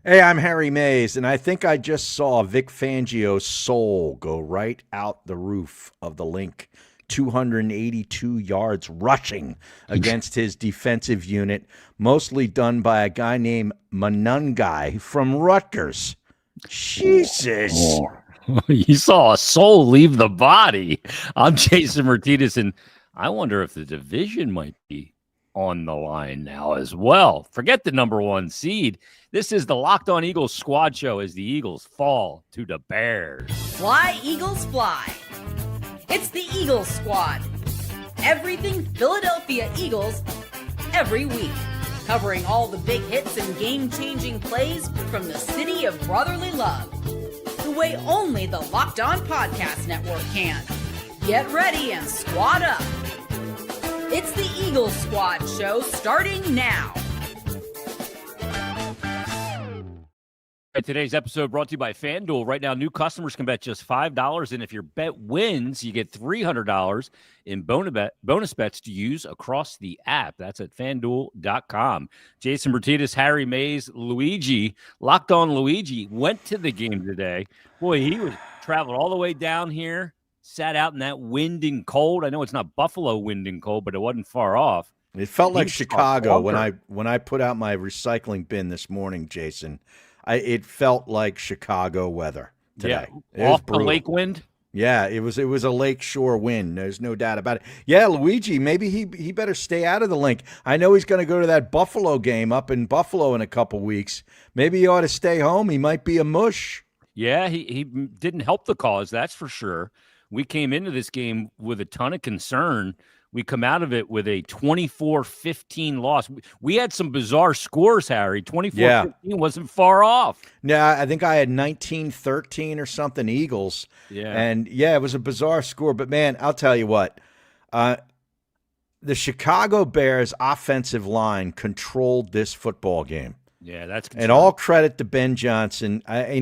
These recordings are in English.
Hey, I'm Harry Mays, and I think I just saw Vic Fangio's soul go right out the roof of the Link. 282 yards rushing against his defensive unit, mostly done by a guy named Manungai from Rutgers. Jesus. Oh. You saw a soul leave the body. I'm Jason Martinez, and I wonder if the division might be on the line now as well. Forget the number one seed. This is the Locked On Eagles squad show as the Eagles fall to the Bears. Fly, Eagles, fly. It's the Eagles squad. Everything Philadelphia Eagles every week. Covering all the big hits and game-changing plays from the city of brotherly love. The way only the Locked On Podcast Network can. Get ready and squad up. It's the Eagles Squad show starting now. Today's episode brought to you by FanDuel. Right now, new customers can bet just $5, and if your bet wins, you get $300 in bonus bets to use across the app. That's at FanDuel.com. Jason Martinez, Harry Mays, Luigi, Locked On Luigi, went to the game today. Boy, he was traveling all the way down here, sat out in that wind and cold. I know it's not Buffalo wind and cold, but it wasn't far off. It felt like Chicago when I put out my recycling bin this morning, Jason. It felt like Chicago weather today. Yeah, off the lake wind. Yeah, it was a lakeshore wind. There's no doubt about it. Yeah, Luigi, maybe he better stay out of the Link. I know he's going to go to that Buffalo game up in Buffalo in a couple weeks. Maybe he ought to stay home. He might be a mush. Yeah, he didn't help the cause, that's for sure. We came into this game with a ton of concern. We come out of it with a 24-15 loss. We had some bizarre scores, Harry. 24-15 wasn't far off. Yeah, I think I had 19-13 or something Eagles. Yeah. And, yeah, it was a bizarre score. But, man, I'll tell you what. The Chicago Bears offensive line controlled this football game. Yeah, that's concerning. And all credit to Ben Johnson. I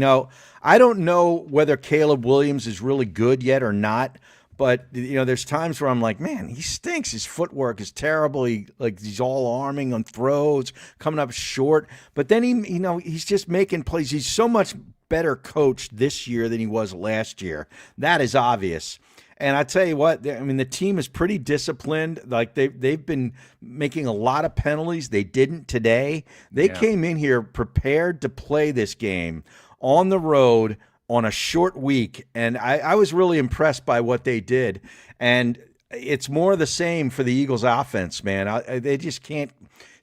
don't know whether Caleb Williams is really good yet or not. But, there's times where I'm like, man, he stinks. His footwork is terrible. He's all arming on throws, coming up short. But then he's just making plays. He's so much better coached this year than he was last year. That is obvious. And I tell you what, the team is pretty disciplined. Like they've been making a lot of penalties. They didn't today. They came in here prepared to play this game on the road on a short week, and I was really impressed by what they did. And it's more of the same for the Eagles offense, man. They just can't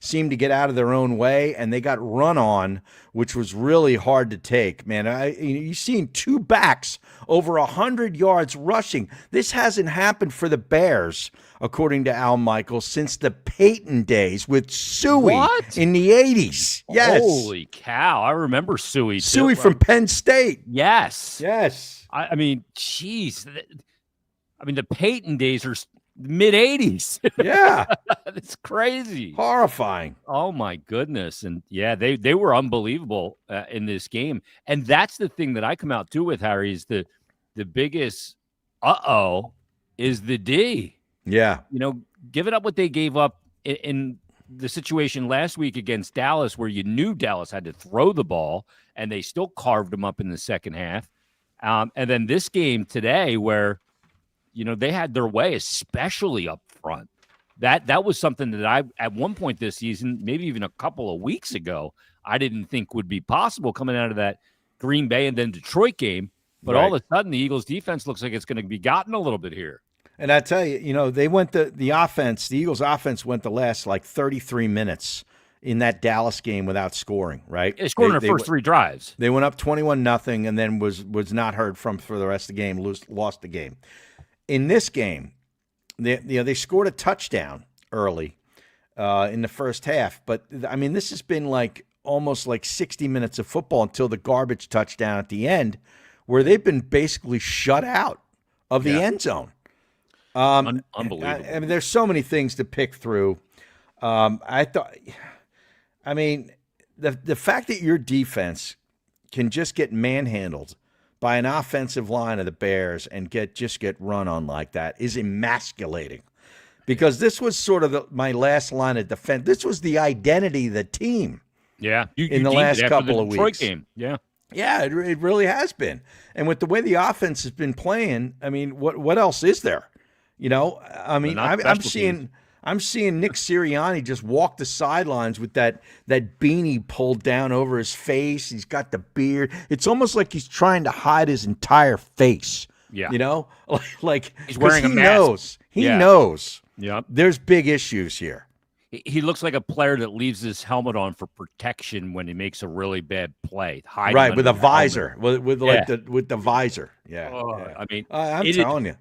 seem to get out of their own way, and they got run on, which was really hard to take, man. You've seen two backs over 100 yards rushing. This hasn't happened for the Bears, according to Al Michaels, since the Peyton days with Suey in the 80s. Yes. Holy cow. I remember Suey. Suey from Penn State. Yes. Yes. I mean, geez. The Peyton days are mid-'80s. Yeah. It's crazy. Horrifying. Oh, my goodness. And, yeah, they were unbelievable in this game. And that's the thing that I come out to with, Harry, is the biggest is the D. Yeah. Giving up what they gave up in the situation last week against Dallas, where you knew Dallas had to throw the ball, and they still carved them up in the second half. And then this game today where, they had their way, especially up front. That was something that I, at one point this season, maybe even a couple of weeks ago, I didn't think would be possible coming out of that Green Bay and then Detroit game. But all of a sudden, the Eagles' defense looks like it's going to be gotten a little bit here. And I tell you, they went the Eagles' offense went the last 33 minutes in that Dallas game without scoring, right? They scored in their first three drives. They went up 21-0 and then was not heard from for the rest of the game, lost the game. In this game, they scored a touchdown early in the first half. But, this has been almost 60 minutes of football until the garbage touchdown at the end, where they've been basically shut out of the end zone. Unbelievable. There's so many things to pick through. The fact that your defense can just get manhandled by an offensive line of the Bears and get run on like that is emasculating. Because this was sort of my last line of defense. This was the identity of the team. Yeah, you in the deemed last it after couple the of Detroit weeks. game. Yeah, Yeah, it really has been. And with the way the offense has been playing, I mean, what else is there? I mean, not I'm special teams. seeing Nick Sirianni just walk the sidelines with that beanie pulled down over his face. He's got the beard. It's almost like he's trying to hide his entire face. Yeah. Like He's 'cause wearing a he mask. knows. He Yeah. knows. Yep. There's big issues here. He looks like a player that leaves his helmet on for protection when he makes a really bad play. Hiding Right, with a under the helmet. visor, with Yeah. with the visor. Yeah, Oh, yeah. I mean, I'm it is- telling you.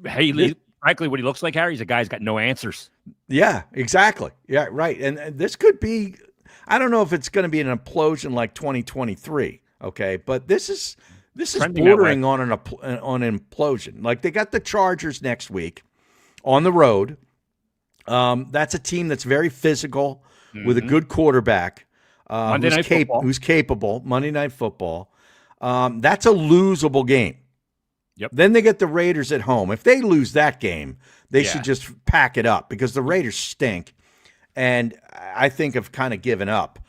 Hey, frankly, what he looks like, Harry, he's a guy's got no answers. Yeah, exactly. Yeah, right. And this could be, I don't know if it's going to be an implosion like 2023. Okay, but this is Trending that bordering on an implosion. Like they got the Chargers next week on the road. That's a team that's very physical with a good quarterback Monday Night Football. who's capable. Monday Night Football. That's a losable game. Yep. Then they get the Raiders at home. If they lose that game, they Yeah. should just pack it up because the Raiders stink, and I think have kind of given up.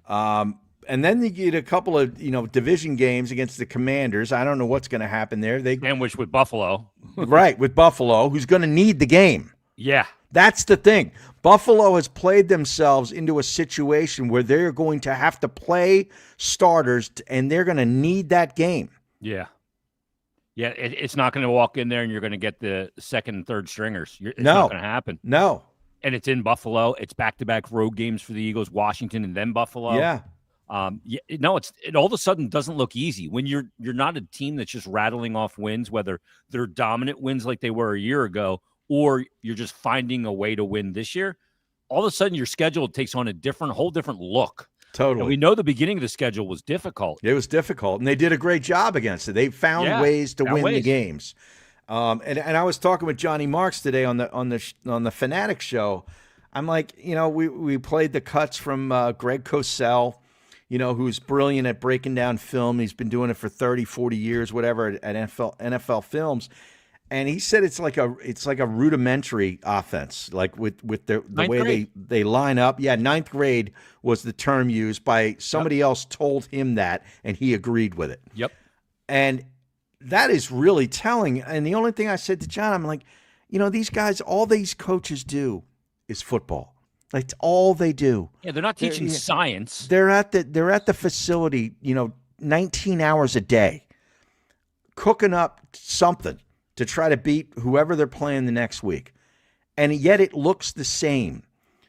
And then you get a couple of division games against the Commanders. I don't know what's going to happen there. They Sandwich with Buffalo. right with Buffalo, who's going to need the game. Yeah. That's the thing. Buffalo has played themselves into a situation where they're going to have to play starters, and they're going to need that game. Yeah. Yeah, it's not going to walk in there and you're going to get the second and third stringers. It's No. not going to happen. No. And it's in Buffalo. It's back-to-back road games for the Eagles, Washington, and then Buffalo. Yeah. It all of a sudden doesn't look easy when you're not a team that's just rattling off wins, whether they're dominant wins like they were a year ago, or you're just finding a way to win this year. All of a sudden, your schedule takes on whole different look. Totally. And we know the beginning of the schedule was difficult. It was difficult, and they did a great job against it. They found ways to win the games. And I was talking with Johnny Marks today on the Fanatic show. I'm like, we played the cuts from Greg Cosell, who's brilliant at breaking down film. He's been doing it for 30, 40 years, whatever, at NFL Films. And he said it's like a rudimentary offense, like with the way they line up. Yeah, ninth grade was the term used by somebody else told him that, and he agreed with it. Yep. And that is really telling. And the only thing I said to John, I'm like, these guys, all these coaches do is football. Like, it's all they do. Yeah, they're not teaching science. They're at the facility, 19 hours a day, cooking up something to try to beat whoever they're playing the next week. And yet it looks the same.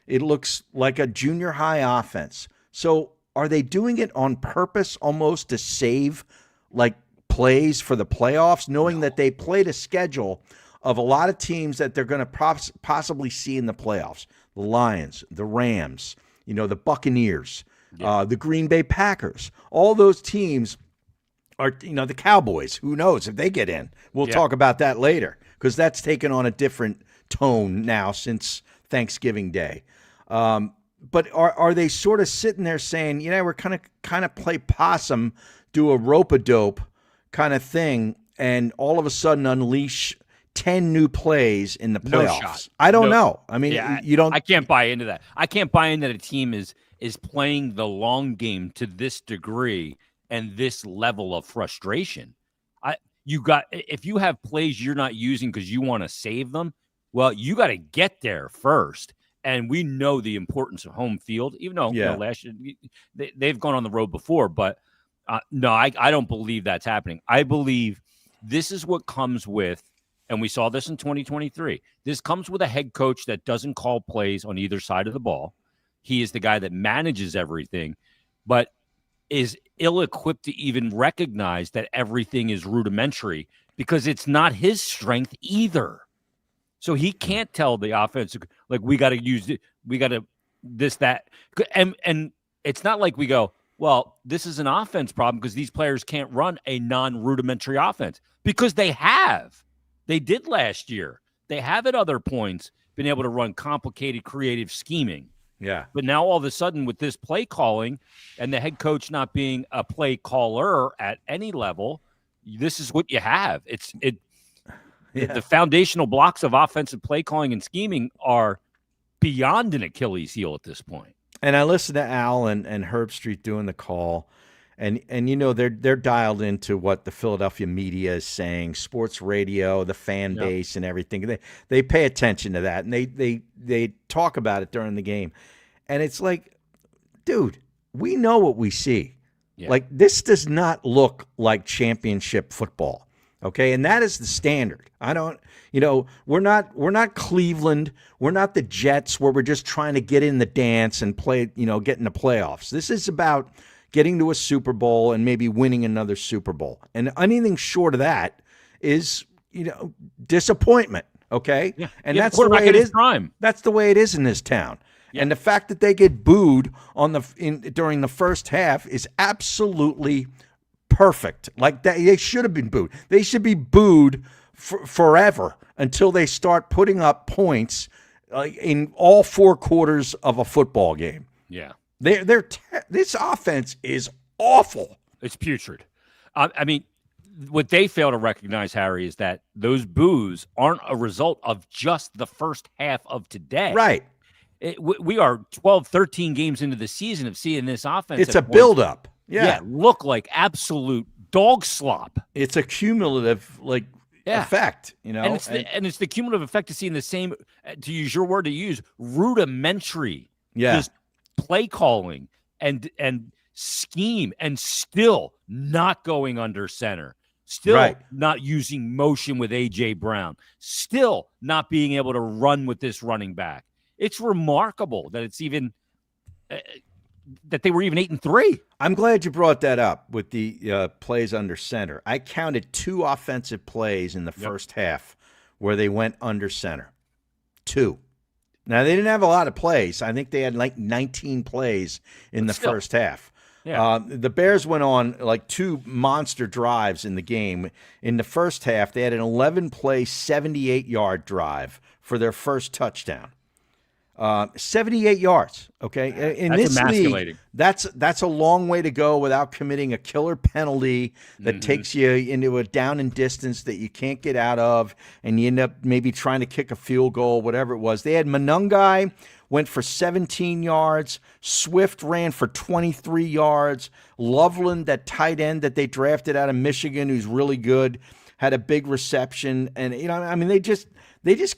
It looks like a junior high offense. So are they doing it on purpose almost to save like plays for the playoffs, knowing that they played a schedule of a lot of teams that they're going to possibly see in the playoffs? The Lions, the Rams, the Buccaneers, the Green Bay Packers. All those teams are, the Cowboys. Who knows if they get in? We'll talk about that later because that's taken on a different tone now since Thanksgiving Day. But are they sort of sitting there saying, we're kind of play possum, do a rope-a-dope kind of thing, and all of a sudden unleash 10 new plays in the playoffs? No shot. I don't know. I mean, you don't. I can't buy into that. I can't buy into that a team is playing the long game to this degree and this level of frustration. If you have plays you're not using because you want to save them, well, you got to get there first. And we know the importance of home field, even though last year they've gone on the road before. But no, I don't believe that's happening. I believe this is what comes with, and we saw this in 2023. This comes with a head coach that doesn't call plays on either side of the ball. He is the guy that manages everything, but is ill-equipped to even recognize that everything is rudimentary because it's not his strength either. So he can't tell the offense, like, we got to use it, we got to this, that. And it's not like we go, well, this is an offense problem because these players can't run a non-rudimentary offense, because they have. They did last year. They have at other points been able to run complicated, creative scheming. Yeah. But now all of a sudden with this play calling and the head coach not being a play caller at any level, this is what you have. The foundational blocks of offensive play calling and scheming are beyond an Achilles heel at this point. And I listened to Al and Herb Street doing the call, and they're dialed into what the Philadelphia media is saying, sports radio, the fan Yep. base, and everything. They pay attention to that, and they talk about it during the game, and it's like, dude, we know what we see. Yeah. Like, this does not look like championship football. Okay. And that is the standard. We're not Cleveland. We're not the Jets where we're just trying to get in the dance and play, get in the playoffs. This is about getting to a Super Bowl and maybe winning another Super Bowl. And anything short of that is, disappointment. Okay. Yeah. And that's the way it is. Prime. That's the way it is in this town. Yeah. And the fact that they get booed during the first half is absolutely perfect. Like, that, they should have been booed. They should be booed forever until they start putting up points in all 4 quarters of a football game. Yeah, this offense is awful. It's putrid. I mean, what they fail to recognize, Harry, is that those boos aren't a result of just the first half of today. Right. We are 12, 13 games into the season of seeing this offense. It's a buildup. Yeah. Look like absolute dog slop. It's a cumulative effect, And it's the cumulative effect of seeing the same, to use your word to use, rudimentary just play calling and scheme, and still not going under center. Still not using motion with A.J. Brown. Still not being able to run with this running back. It's remarkable that it's even that they were even 8-3. I'm glad you brought that up with the plays under center. I counted 2 offensive plays in the first half where they went under center. 2. Now, they didn't have a lot of plays. I think they had like 19 plays in the first half. Yeah. The Bears went on like 2 monster drives in the game. In the first half, they had an 11-play, 78-yard drive for their first touchdown. 78 yards. Okay. In That's this emasculating. league, that's a long way to go without committing a killer penalty that takes you into a down and distance that you can't get out of, and you end up maybe trying to kick a field goal, whatever it was. They had Monungai went for 17 yards. Swift ran for 23 yards. Loveland, that tight end that they drafted out of Michigan, who's really good, had a big reception. And, they just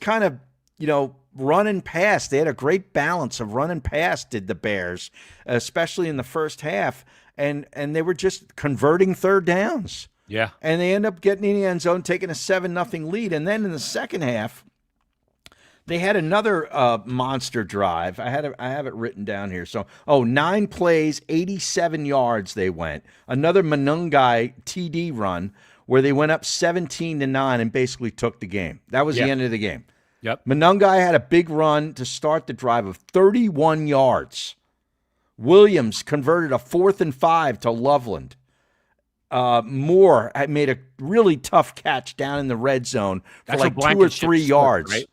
kind of, run and pass. They had a great balance of run and pass, did the Bears, especially in the first half. And they were just converting third downs. Yeah. And they end up getting in the end zone, taking a 7-0 lead. And then in the second half, they had another monster drive. I have it written down here. So, 9 plays, 87 yards they went. Another Monungai TD run where they went up 17-9 and basically took the game. That was the end of the game. Yep. Monungai had a big run to start the drive of 31 yards. Williams converted a 4th and 5 to Loveland. Moore had made a really tough catch down in the red zone for like 2 or 3 yards. Right?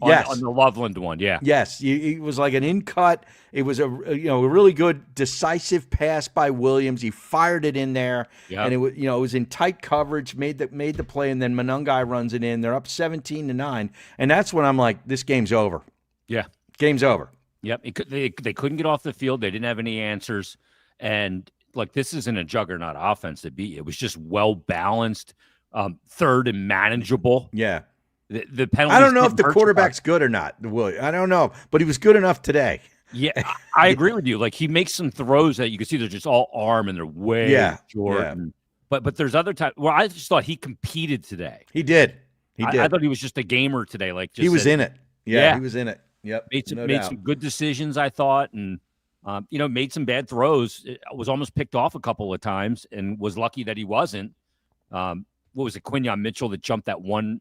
Yes. On the Loveland one, yeah. Yes, it was like an in-cut. It was a really good decisive pass by Williams. He fired it in there, and it was in tight coverage. Made the play, and then Monungai runs it in. They're up 17-9, and that's when I'm like, this game's over. Yeah, game's over. Yep, they couldn't get off the field. They didn't have any answers, and this isn't a juggernaut offense to beat. It was just well balanced, third and manageable. Yeah. The penalties. I don't know if the quarterback's good or not. I don't know, but he was good enough today. Yeah, I agree with you. He makes some throws that you can see they're just all arm and they're way short. Yeah. But there's other times where I just thought he competed today. He did. I thought he was just a gamer today. He was in it. Yeah, he was in it. Yep. Made some good decisions, I thought, and made some bad throws. It was almost picked off a couple of times, and was lucky that he wasn't. What was it, Quinyon Mitchell that jumped that one?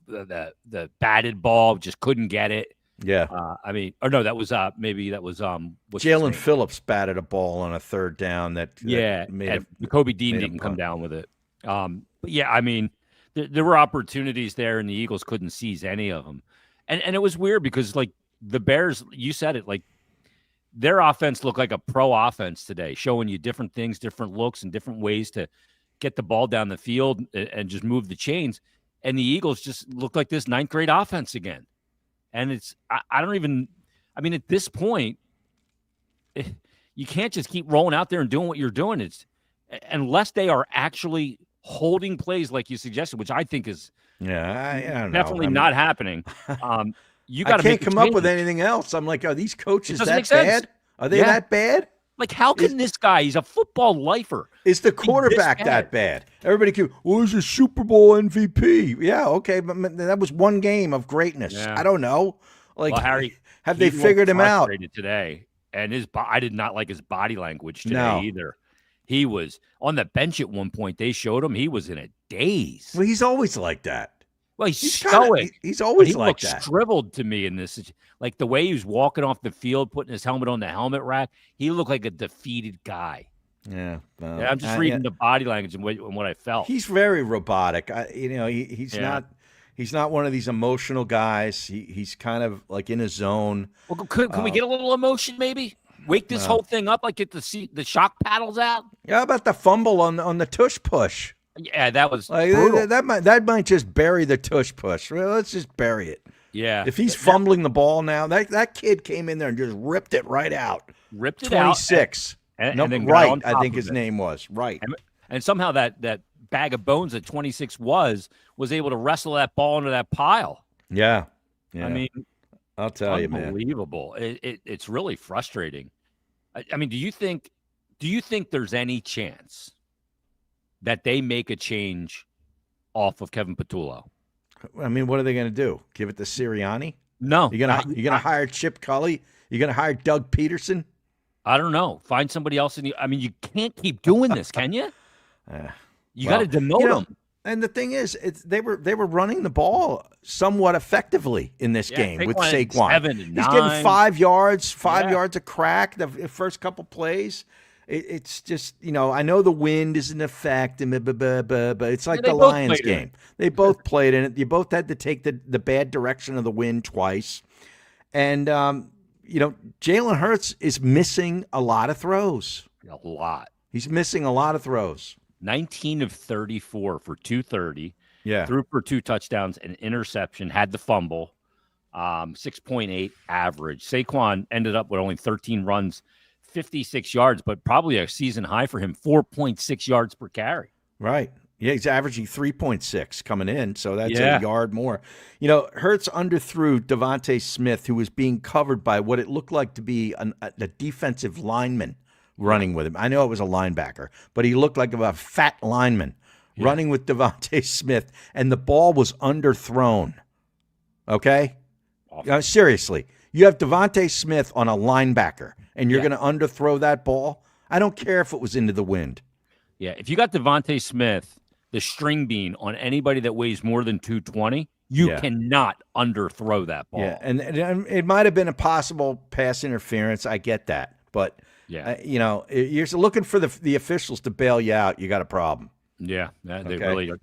The batted ball, just couldn't get it. Yeah. That was Jalen Phillips batted a ball on a third down Jacoby Dean didn't come down with it. But yeah, there were opportunities there, and the Eagles couldn't seize any of them. And it was weird because the Bears, you said it, their offense looked like a pro offense today, showing you different things, different looks, and different ways to get the ball down the field and just move the chains. And the Eagles just look like this 9th grade offense again. And at this point, you can't just keep rolling out there and doing what you're doing. It's unless they are actually holding plays like you suggested, which I think is I don't know. definitely not happening. You I got to can't make come up with anything else. I'm like, are these coaches doesn't that make sense. bad? Are they that bad? Like, how can this guy? He's a football lifer. Is the quarterback that bad? Everybody can. Oh, he's a Super Bowl MVP. Yeah, okay, but that was one game of greatness. Yeah. I don't know. Like, Well, Harry, have they figured him out today? And I did not like his body language today either. He was on the bench at one point. They showed him he was in a daze. Well, he's always like that. Well, he's stoic. He's always like that. He that. Shriveled to me in this, like the way he was walking off the field, putting his helmet on the helmet rack. He looked like a defeated guy. Yeah, I'm just reading the body language and what I felt. He's very robotic. He's not. He's not one of these emotional guys. He's kind of like in his zone. Well, can we get a little emotion, maybe? Wake this whole thing up, like get the shock paddles out. Yeah, how about the fumble on the tush push? Yeah, that was like, that might just bury the tush push. Well, let's just bury it. Yeah. If he's fumbling the ball now, that kid came in there and just ripped it right out. Ripped it 26. out. No, then right, I think his name was. Right. And somehow that bag of bones that 26 was able to wrestle that ball into that pile. Yeah. I mean, I'll tell you, man. Unbelievable. It's really frustrating. I mean, do you think there's any chance that they make a change off of Kevin Patullo? I mean, what are they going to do? Give it to Sirianni? No. You're gonna hire Chip Kelly? You're gonna hire Doug Peterson? I don't know. Find somebody else. I mean, you can't keep doing this, can you? You got to demote them. And the thing is, they were running the ball somewhat effectively in this game with Saquon. He's getting 5 yards, yards a crack the first couple plays. It's just, I know the wind is an effect, but it's like the Lions game. They both played in it. You both had to take the bad direction of the wind twice. And, Jalen Hurts is missing a lot of throws. A lot. He's missing a lot of throws. 19 of 34 for 230. Yeah. Threw for 2 touchdowns, an interception, had the fumble, 6.8 average. Saquon ended up with only 13 runs, 56 yards, but probably a season high for him, 4.6 yards per carry. Right. Yeah, he's averaging 3.6 coming in, so that's a yard more. Hurts underthrew Devontae Smith, who was being covered by what it looked like to be a defensive lineman running with him. I know it was a linebacker, but he looked like a fat lineman running with Devontae Smith, and the ball was underthrown. Okay? Seriously. You have Devontae Smith on a linebacker, and you're going to underthrow that ball? I don't care if it was into the wind. Yeah, if you got Devontae Smith, the string bean on anybody that weighs more than 220, you cannot underthrow that ball. Yeah, and it might have been a possible pass interference. I get that. But, you're looking for the officials to bail you out. You got a problem. Yeah, that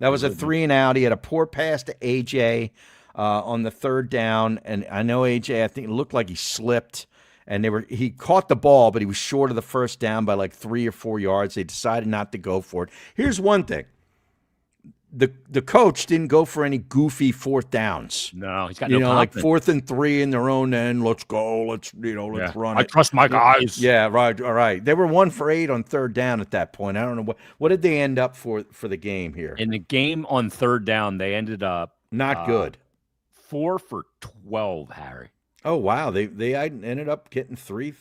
was a 3-and-out. He had a poor pass to A.J. On the third down, and I know A.J., I think it looked like he slipped. And he caught the ball, but he was short of the first down by like 3 or 4 yards. They decided not to go for it. Here's one thing. The coach didn't go for any goofy fourth downs. No, he's got no like 4th and 3 in their own end. Let's go. Let's run it. I trust my guys. Yeah, right. All right. They were 1 for 8 on third down at that point. I don't know what did they end up for the game here. In the game on third down, they ended up not good. 4 for 12, Harry. Oh, wow. They ended up getting 3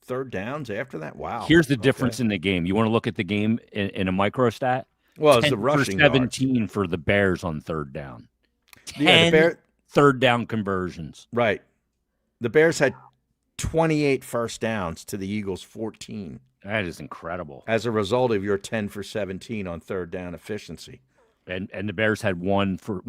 third downs after that? Wow. Here's the difference in the game. You want to look at the game in a microstat? Well, it's the rushing 17 yards. For the Bears on third down. 10 Yeah, third down conversions. Right. The Bears had 28 first downs to the Eagles' 14. That is incredible. As a result of your 10 for 17 on third down efficiency. And the Bears had 1 for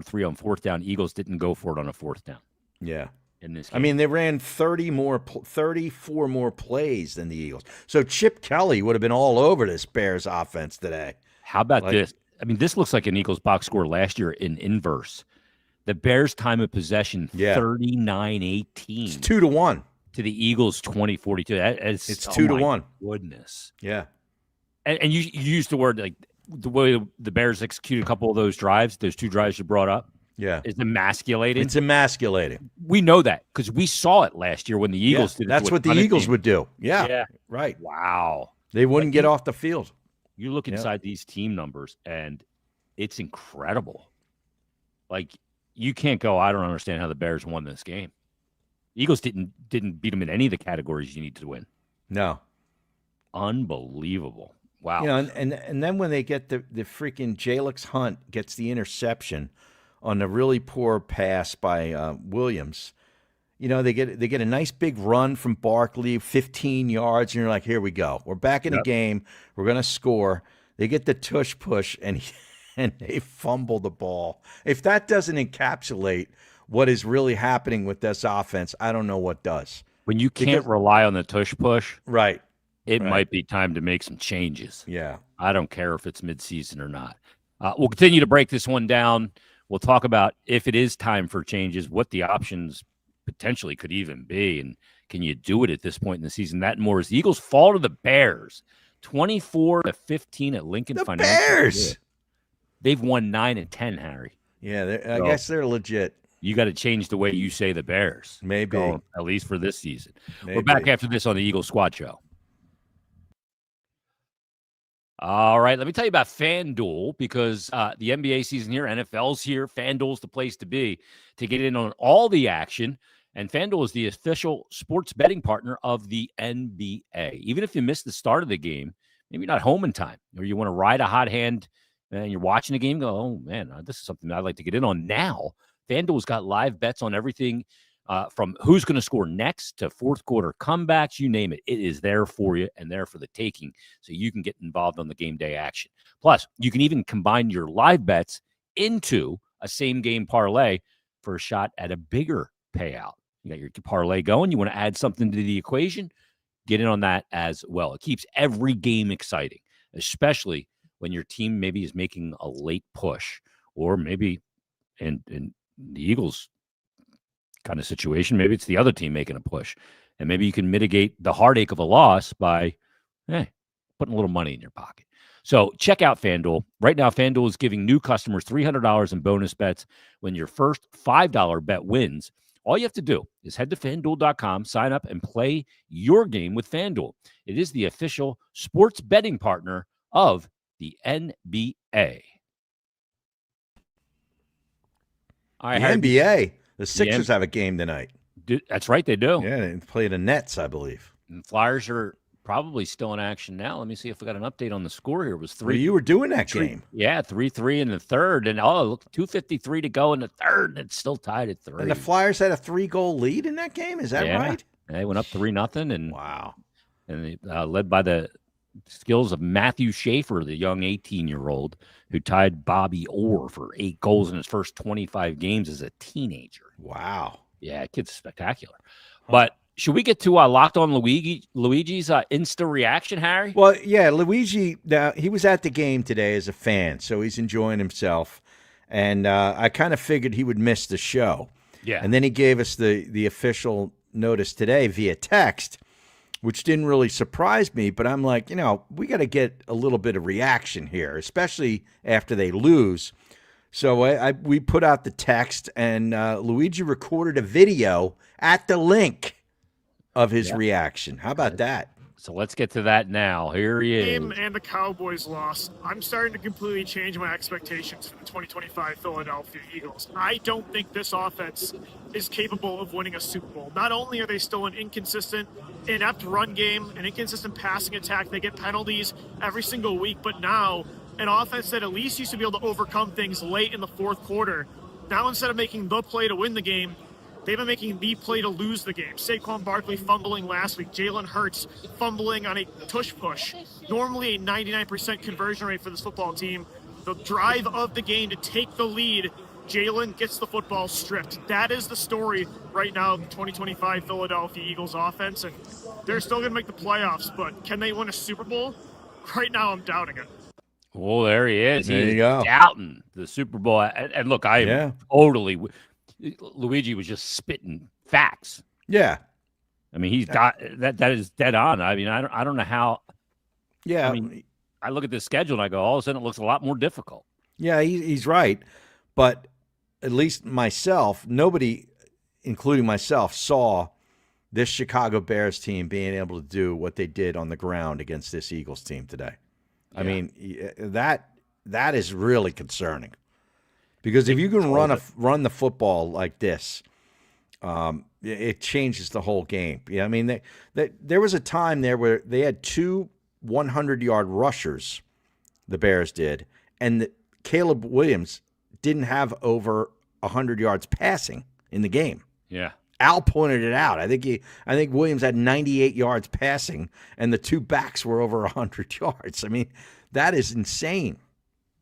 3 on fourth down. Eagles didn't go for it on a fourth down. Yeah. In this game. I mean, they ran 34 more plays than the Eagles. So Chip Kelly would have been all over this Bears offense today. How about this? I mean, this looks like an Eagles box score last year in inverse. The Bears' time of possession, 39-18. It's 2-1. To the Eagles, 20-42. It's 2-1. Goodness. Yeah. And you used the word, like, the way the Bears executed a couple of those drives, those 2 drives you brought up. Yeah. is emasculating. It's emasculating. We know that because we saw it last year when the Eagles did it. That's what the Eagles would do. Yeah. Yeah. Right. Wow. They wouldn't get off the field. You look inside these team numbers, and it's incredible. Like, you can't go, I don't understand how the Bears won this game. Eagles didn't beat them in any of the categories you need to win. No. Unbelievable. Wow. You know, and then when they get the freaking Jalix Hunt gets the interception on the really poor pass by Williams, you know, they get a nice big run from Barkley, 15 yards, and you're like, here we go. We're back in the game. We're going to score. They get the tush push, and they fumble the ball. If that doesn't encapsulate what is really happening with this offense, I don't know what does. When you can't rely on the tush push, right, it might be time to make some changes. Yeah. I don't care if it's midseason or not. We'll continue to break this one down. We'll talk about if it is time for changes, what the options potentially could even be, and can you do it at this point in the season? That and more as the Eagles fall to the Bears, 24-15 at Lincoln the Financial. Bears. They've won 9 and 10, Harry. Yeah, I guess they're legit. You got to change the way you say the Bears. Maybe. At least for this season. Maybe. We're back after this on the Eagle Squad Show. All right, let me tell you about FanDuel because the NBA season here, NFL's here. FanDuel's the place to be to get in on all the action. And FanDuel is the official sports betting partner of the NBA. Even if you miss the start of the game, maybe you're not home in time, or you want to ride a hot hand and you're watching the game, go, oh, man, this is something I'd like to get in on now. FanDuel's got live bets on everything from who's going to score next to fourth quarter comebacks, you name it. It is there for you and there for the taking, so you can get involved on the game day action. Plus, you can even combine your live bets into a same-game parlay for a shot at a bigger payout. You got your parlay going. You want to add something to the equation? Get in on that as well. It keeps every game exciting, especially when your team maybe is making a late push, or maybe in the Eagles kind of situation, maybe it's the other team making a push, and maybe you can mitigate the heartache of a loss by putting a little money in your pocket. So check out FanDuel. Right now, FanDuel is giving new customers $300 in bonus bets when your first $5 bet wins. All you have to do is head to FanDuel.com, sign up, and play your game with FanDuel. It is the official sports betting partner of the NBA. All right, the NBA, the Sixers have a game tonight. That's right, they do. Yeah, they play the Nets, I believe. And Flyers are probably still in action now. Let me see if we got an update on the score here. It was 3. Well, you were doing that game. Yeah, 3-3 in the third. And, look, 2:53 to go in the third. And it's still tied at 3. And the Flyers had a 3-goal lead in that game? Is that right? They went up 3-0. And wow. And they, led by the skills of Matthew Schaefer, the young 18-year-old, who tied Bobby Orr for 8 goals in his first 25 games as a teenager. Wow. Yeah, kid's spectacular. But should we get to Locked On Luigi's Insta reaction, Harry? Well, yeah, Luigi, he was at the game today as a fan, so he's enjoying himself. And I kind of figured he would miss the show. Yeah. And then he gave us the official notice today via text, which didn't really surprise me. But I'm like, we got to get a little bit of reaction here, especially after they lose. So we put out the text, and Luigi recorded a video at the link of his reaction. How about that? So let's get to that now. Here he is. Game and the Cowboys lost. I'm starting to completely change my expectations for the 2025 Philadelphia Eagles. I don't think this offense is capable of winning a Super Bowl. Not only are they still an inconsistent, inept run game, an inconsistent passing attack, they get penalties every single week, but now an offense that at least used to be able to overcome things late in the fourth quarter. Now instead of making the play to win the game, they've been making the play to lose the game. Saquon Barkley fumbling last week. Jalen Hurts fumbling on a tush push. Normally a 99% conversion rate for this football team. The drive of the game to take the lead, Jalen gets the football stripped. That is the story right now of the 2025 Philadelphia Eagles offense. And they're still going to make the playoffs, but can they win a Super Bowl? Right now I'm doubting it. Well, there he is. There He's you go. doubting the Super Bowl. And look, I am totally – Luigi was just spitting facts. Yeah. I mean, he's got that is dead on. I mean, I don't know how. Yeah. I mean, I look at this schedule and I go, all of a sudden it looks a lot more difficult. Yeah, he's right. But at least myself, nobody, including myself, saw this Chicago Bears team being able to do what they did on the ground against this Eagles team today. I mean, that is really concerning, because if you can run the football like this, it changes the whole game. Yeah, I mean, there was a time there where they had 2 100-yard rushers, the Bears did, and Caleb Williams didn't have over 100 yards passing in the game. Yeah. Al pointed it out. I think Williams had 98 yards passing, and the 2 backs were over 100 yards. I mean, that is insane.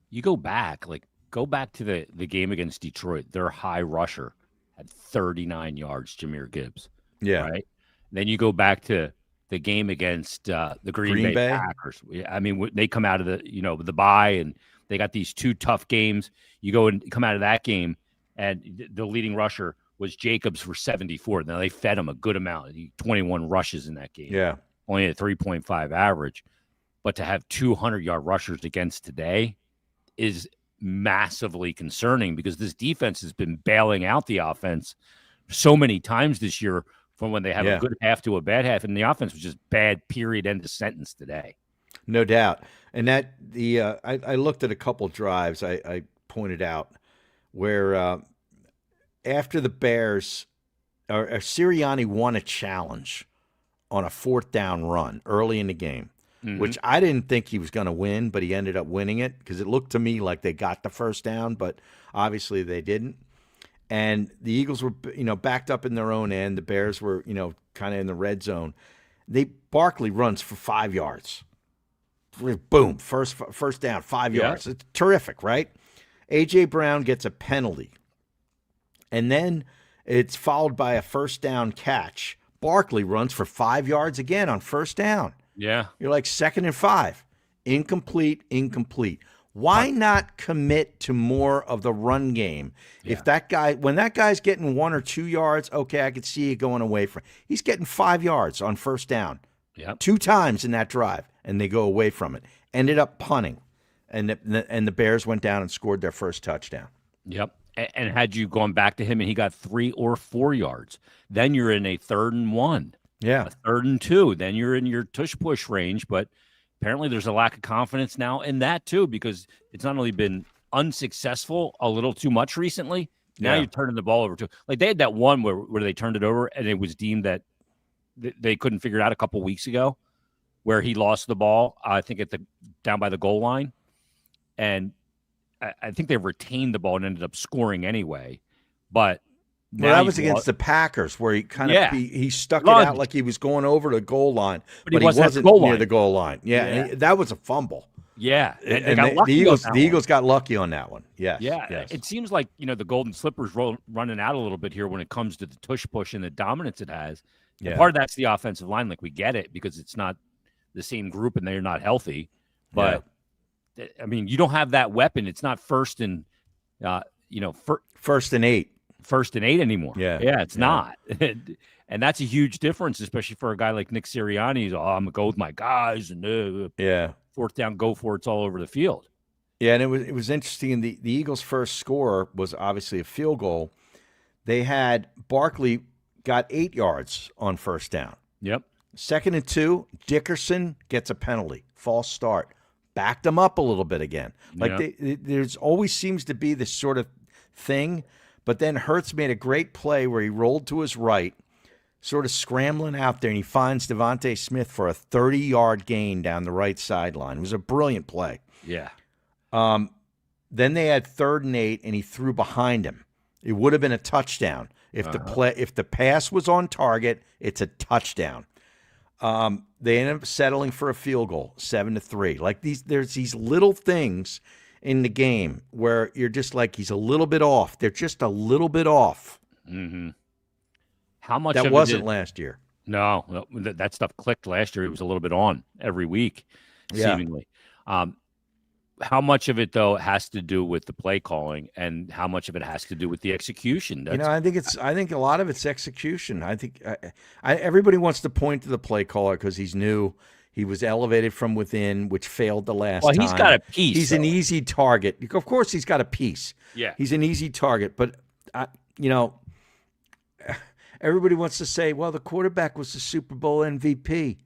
You go back to the game against Detroit. Their high rusher had 39 yards, Jahmyr Gibbs. Yeah. Right. Then you go back to the game against the Green Bay Packers. I mean, they come out of the bye, and they got these 2 tough games. You go and come out of that game, and the leading rusher was Jacobs for 74. Now, they fed him a good amount. 21 rushes in that game. Yeah. Only a 3.5 average. But to have 200-yard rushers against today is massively concerning, because this defense has been bailing out the offense so many times this year, from when they have a good half to a bad half, and the offense was just bad, period, end of sentence today. No doubt. And that I looked at a couple drives I pointed out where after the Bears, Sirianni won a challenge on a 4th down run early in the game, which I didn't think he was going to win, but he ended up winning it, because it looked to me like they got the first down, but obviously they didn't. And the Eagles were, backed up in their own end. The Bears were, kind of in the red zone. Barkley runs for 5 yards. Boom, first down, 5 yards. It's terrific, right? A.J. Brown gets a penalty. And then it's followed by a first down catch. Barkley runs for 5 yards again on first down. Yeah. You're like 2nd and 5. Incomplete. Why not commit to more of the run game? Yeah. When that guy's getting 1 or 2 yards, okay, I could see it going away from. He's getting 5 yards on first down. Yep. 2 times in that drive, and they go away from it. Ended up punting, and the Bears went down and scored their first touchdown. Yep. And had you gone back to him and he got 3 or 4 yards, then you're in a 3rd and 1. Yeah. A 3rd and 2. Then you're in your tush push range. But apparently there's a lack of confidence now in that too, because it's not only been unsuccessful a little too much recently. Now you're turning the ball over to, like, they had that one where they turned it over and it was deemed that they couldn't figure it out a couple weeks ago, where he lost the ball, I think down by the goal line. And I think they retained the ball and ended up scoring anyway. But that was against the Packers, where he kind of he stuck it out like he was going over the goal line, but he wasn't near the goal line. Yeah. That was a fumble. Yeah, and the Eagles got lucky on that one. Yes. It seems like the Golden Slipper's running out a little bit here when it comes to the tush push and the dominance it has. Yeah. Part of that's the offensive line. Like, we get it, because it's not the same group and they're not healthy. But I mean, you don't have that weapon. It's not first and 8. First and 8 anymore. It's not. And that's a huge difference, especially for a guy like Nick Sirianni. He's, I'm gonna go with my guys, and 4th down, go for it's all over the field. Yeah, and it was interesting. The Eagles' first score was obviously a field goal. They had Barkley got 8 yards on first down. Yep. 2nd and 2, Dickerson gets a penalty, false start. Backed them up a little bit again. Like, there's always seems to be this sort of thing, but then Hurts made a great play where he rolled to his right, sort of scrambling out there, and he finds Devontae Smith for a 30-yard gain down the right sideline. It was a brilliant play. Yeah. Then they had 3rd and 8, and he threw behind him. It would have been a touchdown. If the pass was on target, it's a touchdown. They ended up settling for a field goal, 7-3. Like, there's these little things in the game where you're just like, he's a little bit off. They're just a little bit off. Mm-hmm. How much that of wasn't last year? No, that stuff clicked last year. It was a little bit on every week, seemingly. How much of it, though, has to do with the play calling, and how much of it has to do with the execution? I think a lot of it's execution. I think everybody wants to point to the play caller because he's new. He was elevated from within, which failed the last Well, time. he's got a piece. He's an easy target. Of course, he's got a piece. Yeah. He's an easy target. But, everybody wants to say, well, the quarterback was the Super Bowl MVP.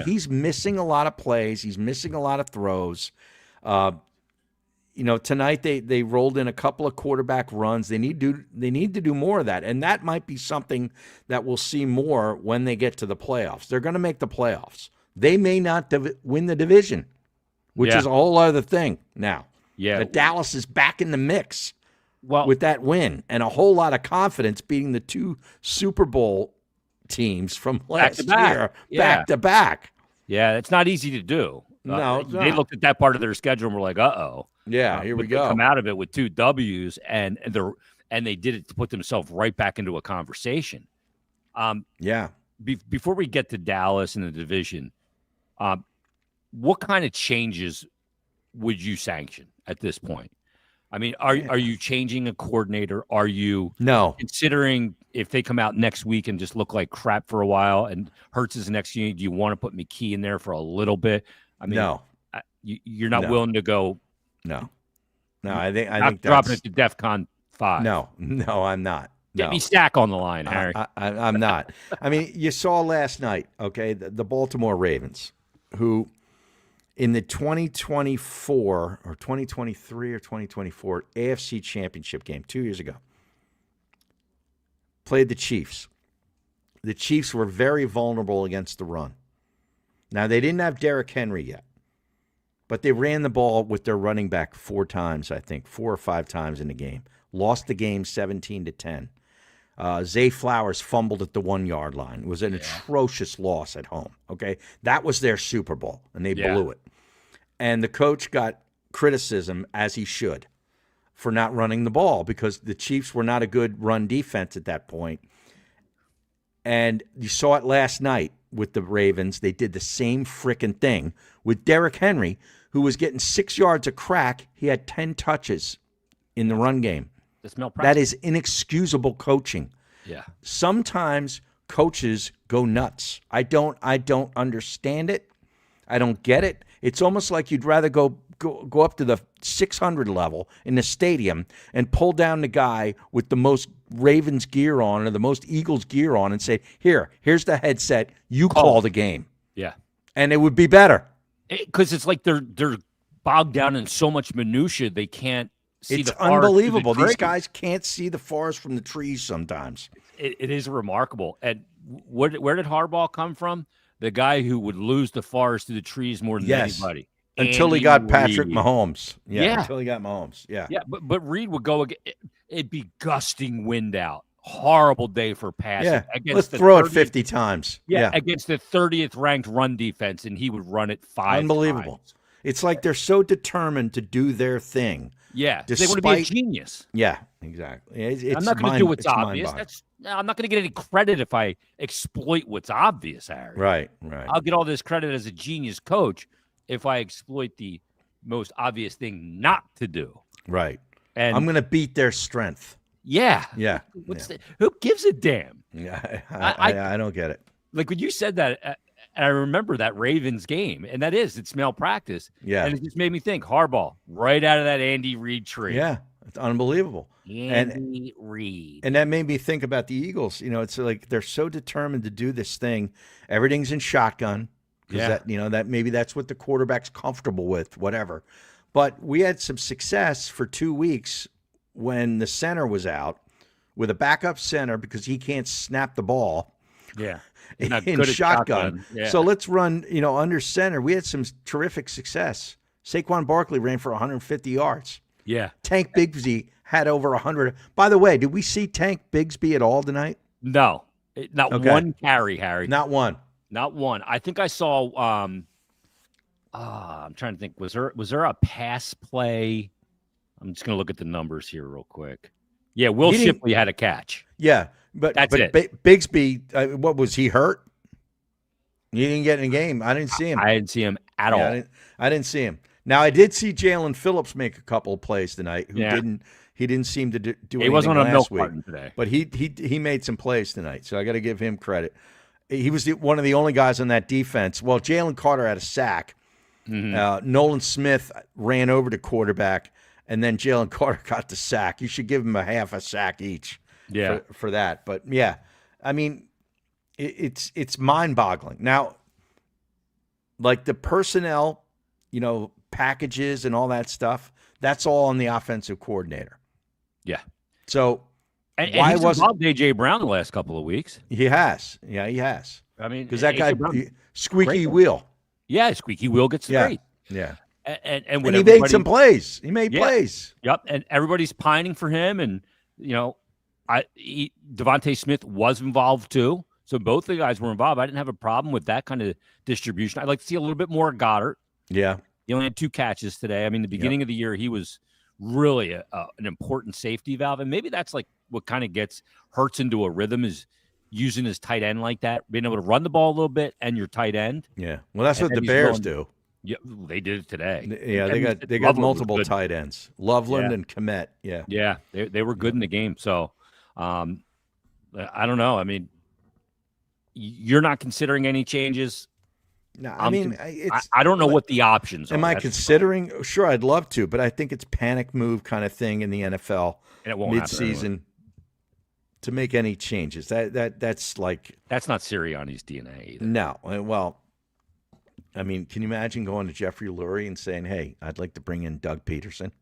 He's missing a lot of plays. He's missing a lot of throws. Tonight they rolled in a couple of quarterback runs. They need to do more of that, and that might be something that we'll see more when they get to the playoffs. They're going to make the playoffs. They may not win the division, which is a whole other thing now. Yeah, but Dallas is back in the mix well, with that win and a whole lot of confidence beating the two Super Bowl teams from last year back to back. Yeah, it's not easy to do. No, it's they not. looked at that part of their schedule and were like, "Uh-oh." Yeah, here we go. They come out of it with 2 W's, and they did it to put themselves right back into a conversation. Before we get to Dallas and the division, what kind of changes would you sanction at this point? I mean, are you changing a coordinator? Are you considering if they come out next week and just look like crap for a while and Hurts is next year, do you want to put McKee in there for a little bit? I mean, you're not willing to go. No, I think that's dropping it to DEFCON 5. No, I'm not. Get me Stack on the line, Harry. I'm not. I mean, you saw last night, okay, the Baltimore Ravens, who in the 2024 or 2023 or 2024 AFC Championship game 2 years ago, played the Chiefs. The Chiefs were very vulnerable against the run. Now, they didn't have Derrick Henry yet, but they ran the ball with their running back 4 times, I think, 4 or 5 times in the game. Lost the game 17-10. Zay Flowers fumbled at the 1-yard line. It was an atrocious loss at home, okay? That was their Super Bowl, and they blew it. And the coach got criticism, as he should, for not running the ball because the Chiefs were not a good run defense at that point. And you saw it last night with the Ravens. They did the same frickin' thing with Derrick Henry, who was getting 6 yards a crack. He had 10 touches in the run game. That is inexcusable coaching. Yeah. Sometimes coaches go nuts. I don't understand it. I don't get it. It's almost like you'd rather go up to the 600 level in the stadium and pull down the guy with the most Ravens gear on or the most Eagles gear on and say, here's the headset. You call the game. Yeah. And it would be better. Because it's like they're bogged down in so much minutia they can't see it's the forest. Unbelievable. These guys can't see the forest from the trees sometimes. It is remarkable. And where did Harbaugh come from? The guy who would lose the forest to the trees more than anybody. Until he got Patrick Mahomes. Yeah, until he got Mahomes. Yeah. Yeah, but Reed would go again. It'd be gusting wind out. Horrible day for passing. Yeah, against let's throw it 50 times. Yeah, against the 30th ranked run defense, and he would run it 5 Unbelievable. times. It's like they're so determined to do their thing. Yeah, they want to be a genius. Yeah, exactly. I'm not going to do what's obvious. I'm not going to get any credit if I exploit what's obvious, Harry. Right. I'll get all this credit as a genius coach if I exploit the most obvious thing not to do. Right. And I'm going to beat their strength. Yeah. Who gives a damn? Yeah, I don't get it. Like when you said that, I remember that Ravens game, and it's malpractice. Yeah. And it just made me think Harbaugh right out of that Andy Reid tree. Yeah. It's unbelievable. Andy Reid. And that made me think about the Eagles. It's like they're so determined to do this thing. Everything's in shotgun. Yeah. That maybe that's what the quarterback's comfortable with, whatever. But we had some success for 2 weeks when the center was out with a backup center because he can't snap the ball. Yeah. In shotgun. Yeah. So let's run, under center. We had some terrific success. Saquon Barkley ran for 150 yards. Yeah. Tank Bigsby had over 100. By the way, did we see Tank Bigsby at all tonight? No. Not one carry, Harry. Not one. I think I saw I'm trying to think. Was there a pass play? I'm just going to look at the numbers here real quick. Yeah, Will Shipley had a catch. Yeah, but Bigsby, what was he hurt? He didn't get in the game. I didn't see him. I didn't see him at all. I didn't see him. Now I did see Jalen Phillips make a couple of plays tonight. He didn't seem to do anything. He wasn't on a milk week carton today, but he made some plays tonight. So I got to give him credit. he was one of the only guys on that defense. Well, Jalen Carter had a sack. Nolan Smith ran over to quarterback, and then Jalen Carter got the sack. You should give him a half a sack each for that. But, yeah, I mean, it's mind-boggling. Now, like the personnel, packages and all that stuff, that's all on the offensive coordinator. Yeah. So and why he's wasn't involved A.J. Brown the last couple of weeks? He has. Yeah, he has. I mean, because that guy, squeaky great. wheel. Yeah, squeaky wheel gets the grade. Yeah. And he made some plays. He made plays. Yep. And everybody's pining for him. And, Devontae Smith was involved too. So both the guys were involved. I didn't have a problem with that kind of distribution. I'd like to see a little bit more of Goddard. Yeah. He only had 2 catches today. I mean, the beginning of the year, he was really an important safety valve. And maybe that's like what kind of gets Hurts into a rhythm is using his tight end like that, being able to run the ball a little bit and your tight end. Yeah. Well, that's what the Bears do. Yeah, they did it today. Yeah, they got multiple tight ends. Loveland and Kmet. Yeah. Yeah, they were good in the game. So I don't know. I mean, you're not considering any changes. No, I mean, I don't know what the options are. Am I considering? Sure, I'd love to, but I think it's panic move kind of thing in the NFL and it won't mid-season to make any changes. That's like that's not Sirianni's DNA either. No, well, I mean, can you imagine going to Jeffrey Lurie and saying, "Hey, I'd like to bring in Doug Peterson.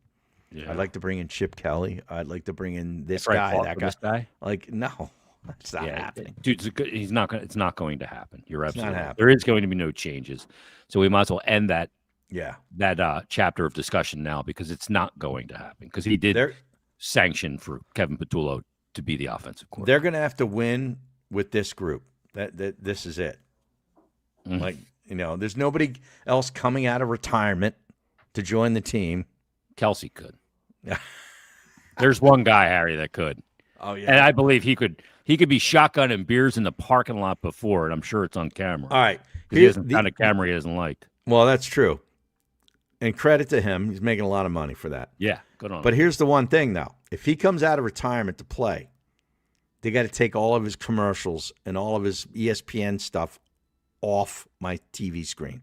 I'd like to bring in Chip Kelly. I'd like to bring in this guy, that guy." This guy? Like, no. It's not happening, dude. It's not going to happen. You're absolutely right. There is going to be no changes, so we might as well end that. Yeah, that chapter of discussion now because it's not going to happen because he did sanction for Kevin Patullo to be the offensive coordinator. They're going to have to win with this group. That this is it. Mm-hmm. Like there's nobody else coming out of retirement to join the team. Kelsey could. There's one guy, Harry, that could. Oh yeah, and I believe he could be shotgunning beers in the parking lot before, and I'm sure it's on camera. All right. He isn't the kind of camera he hasn't liked. Well, that's true. And credit to him. He's making a lot of money for that. Yeah, good on him. But here's the one thing, though. If he comes out of retirement to play, they got to take all of his commercials and all of his ESPN stuff off my TV screen.